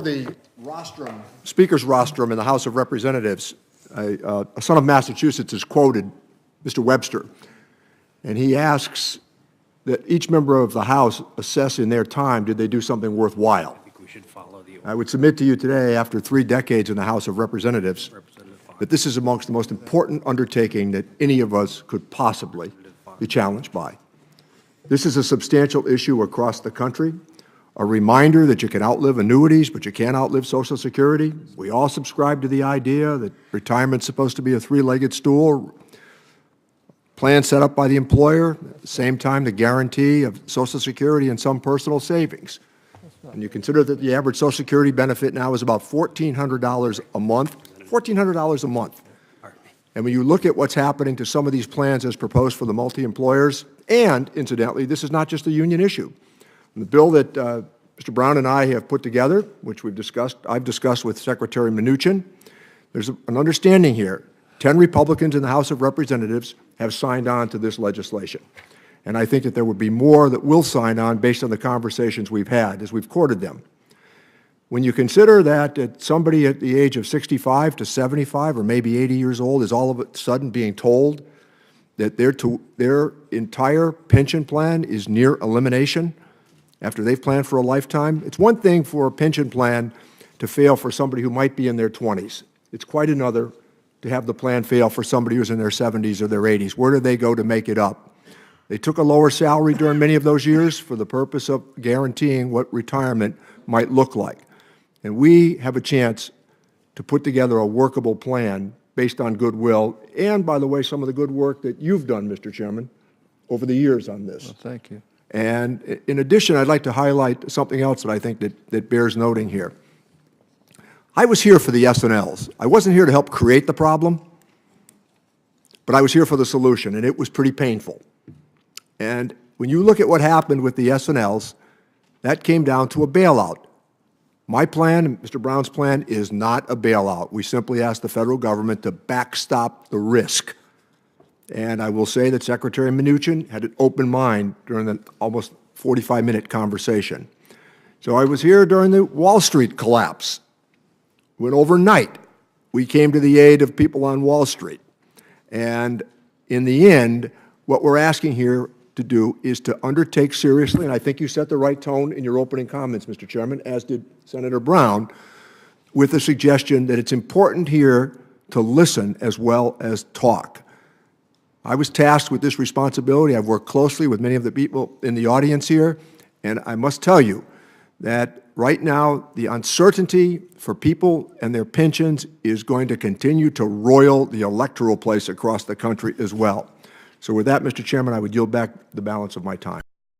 The rostrum, Speaker's rostrum in the House of Representatives, a son of Massachusetts is quoted, Mr. Webster, and he asks that each member of the House assess in their time, did they do something worthwhile? I think we should follow the I would submit to you today, after 3 decades in the House of Representatives, that this is amongst the most important undertaking that any of us could possibly be challenged by. This is a substantial issue across the country. A reminder that you can outlive annuities, but you can't outlive Social Security. We all subscribe to the idea that retirement's supposed to be a 3-legged stool, plan set up by the employer, at the same time the guarantee of Social Security and some personal savings. And you consider that the average Social Security benefit now is about $1,400 a month, $1,400 a month. And when you look at what's happening to some of these plans as proposed for the multi-employers, and incidentally, this is not just a union issue. The bill that Mr. Brown and I have put together, which I've discussed with Secretary Mnuchin, there's an understanding here. 10 Republicans in the House of Representatives have signed on to this legislation. And I think that there would be more that will sign on based on the conversations we've had as we've courted them. When you consider that somebody at the age of 65 to 75 or maybe 80 years old is all of a sudden being told that their entire pension plan is near elimination, after they've planned for a lifetime. It's one thing for a pension plan to fail for somebody who might be in their 20s. It's quite another to have the plan fail for somebody who's in their 70s or their 80s. Where do they go to make it up? They took a lower salary during many of those years for the purpose of guaranteeing what retirement might look like. And we have a chance to put together a workable plan based on goodwill and, by the way, some of the good work that you've done, Mr. Chairman, over the years on this. Well, thank you. And in addition, I'd like to highlight something else that I think that bears noting here. I was here for the S&Ls. I wasn't here to help create the problem, but I was here for the solution, and it was pretty painful. And when you look at what happened with the S&Ls, that came down to a bailout. My plan, Mr. Brown's plan, is not a bailout. We simply asked the federal government to backstop the risk. And I will say that Secretary Mnuchin had an open mind during the almost 45-minute conversation. So I was here during the Wall Street collapse, when overnight we came to the aid of people on Wall Street. And in the end, what we're asking here to do is to undertake seriously, and I think you set the right tone in your opening comments, Mr. Chairman, as did Senator Brown, with the suggestion that it's important here to listen as well as talk. I was tasked with this responsibility. I've worked closely with many of the people in the audience here, and I must tell you that right now the uncertainty for people and their pensions is going to continue to roil the electoral place across the country as well. So with that, Mr. Chairman, I would yield back the balance of my time.